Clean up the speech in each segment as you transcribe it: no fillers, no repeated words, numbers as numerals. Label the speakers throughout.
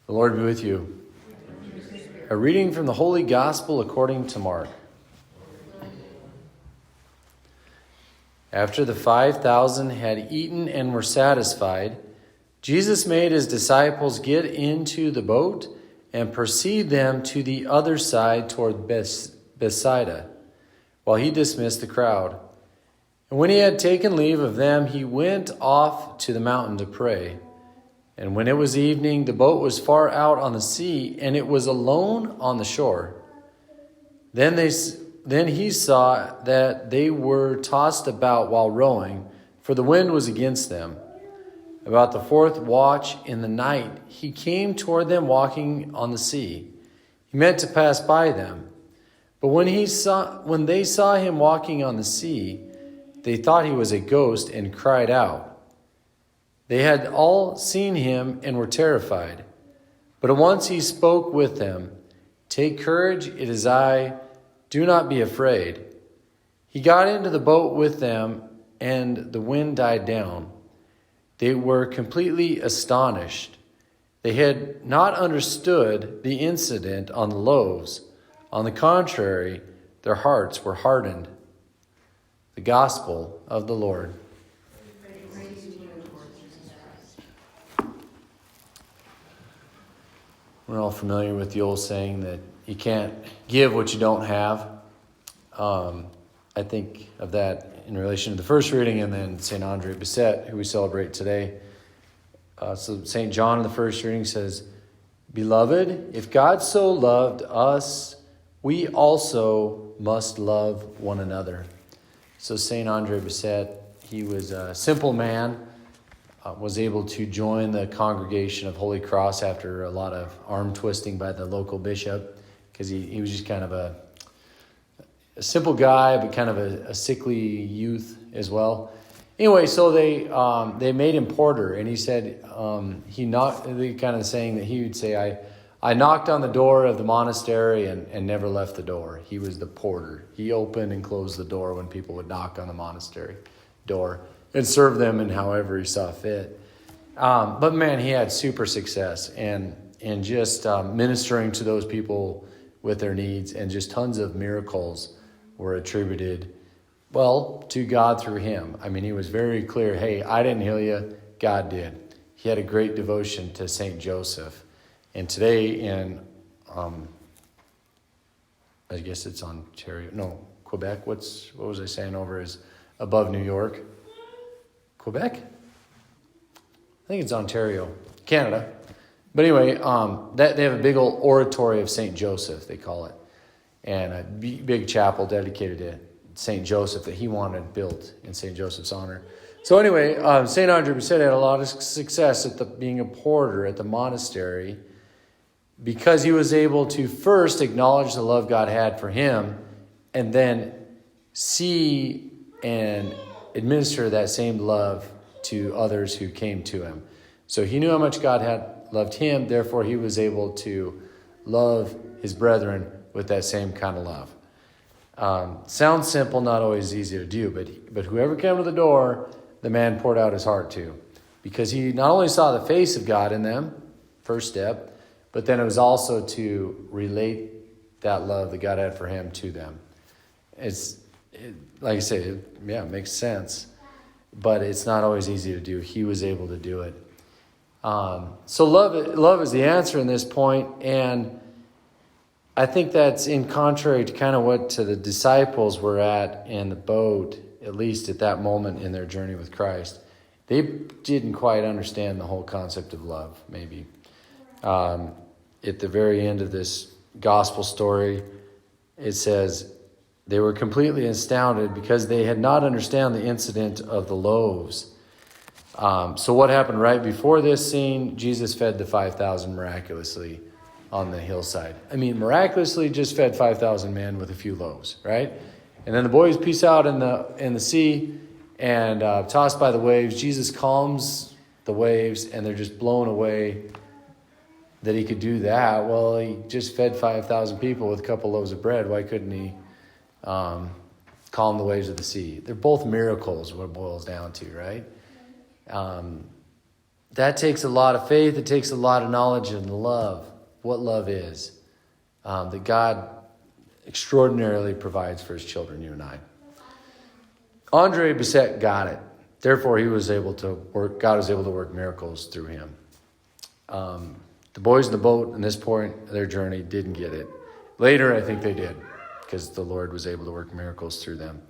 Speaker 1: The Lord be with you. A reading from the Holy Gospel according to Mark. After the 5,000 had eaten and were satisfied, Jesus made his disciples get into the boat and proceed them to the other side toward Bethsaida, while he dismissed the crowd. And when he had taken leave of them, he went off to the mountain to pray. And when it was evening, the boat was far out on the sea, and it was alone on the shore. Then he saw that they were tossed about while rowing, for the wind was against them. About the fourth watch in the night, he came toward them walking on the sea. He meant to pass by them. But when they saw him walking on the sea, they thought he was a ghost and cried out. They had all seen him and were terrified. But at once he spoke with them, "Take courage, it is I. Do not be afraid." He got into the boat with them, and the wind died down. They were completely astonished. They had not understood the incident on the loaves. On the contrary, their hearts were hardened. The Gospel of the Lord. We're all familiar with the old saying that you can't give what you don't have. I think of that in relation to the first reading, and then St. Andre Bessette, who we celebrate today. So St. John in the first reading says, "Beloved, if God so loved us, we also must love one another." So St. Andre Bessette, he was a simple man, was able to join the congregation of Holy Cross after a lot of arm twisting by the local bishop, because he was just kind of a simple guy, but kind of a sickly youth as well. Anyway, so they made him porter, and he said he knocked, the kind of saying that he would say, I knocked on the door of the monastery and never left the door. He was the porter. He opened and closed the door when people would knock on the monastery door and serve them in however he saw fit. But man, he had super success and just ministering to those people with their needs, and just tons of miracles were attributed, well, to God through him. I mean, he was very clear, hey, I didn't heal you, God did. He had a great devotion to St. Joseph. And today in, I guess it's Ontario, no, Quebec, what was I saying over is above New York? Quebec? I think it's Ontario, Canada. But anyway, they have a big old oratory of St. Joseph, they call it, and a big chapel dedicated to St. Joseph that he wanted built in St. Joseph's honor. So anyway, St. Andre Bessette had a lot of success at being a porter at the monastery, because he was able to first acknowledge the love God had for him, and then see and administer that same love to others who came to him. So he knew how much God had loved him, therefore he was able to love his brethren with that same kind of love. Sounds simple, not always easy to do, but whoever came to the door, the man poured out his heart to, because he not only saw the face of God in them, first step, but then it was also to relate that love that God had for him to them. Like I say, it makes sense, but it's not always easy to do. He was able to do it. So love is the answer in this point, and I think that's in contrary to kind of what the disciples were at in the boat, at least at that moment in their journey with Christ. They didn't quite understand the whole concept of love, maybe. At the very end of this gospel story, it says, they were completely astounded because they had not understood the incident of the loaves. So what happened right before this scene? Jesus fed the 5,000 miraculously on the hillside. I mean, miraculously just fed 5,000 men with a few loaves, right? And then the boys peace out in the sea and tossed by the waves. Jesus calms the waves, and they're just blown away that he could do that. Well, he just fed 5,000 people with a couple loaves of bread. Why couldn't he calm the waves of the sea? They're both miracles, what it boils down to, right? that takes a lot of faith. It takes a lot of knowledge and love, what love is, that God extraordinarily provides for his children, you and I. Andre Bissett got it. Therefore, God was able to work miracles through him. The boys in the boat in this point of their journey didn't get it. Later, I think they did, because the Lord was able to work miracles through them.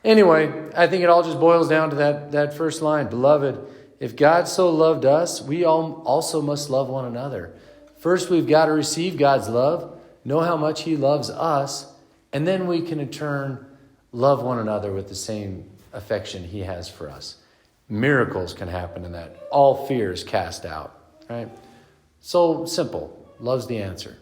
Speaker 1: Anyway, I think it all just boils down to that first line. Beloved, if God so loved us, we all also must love one another. First, we've got to receive God's love, know how much he loves us, and then we can in turn love one another with the same affection he has for us. Miracles can happen in that. All fear is cast out, right? So simple. Love's the answer.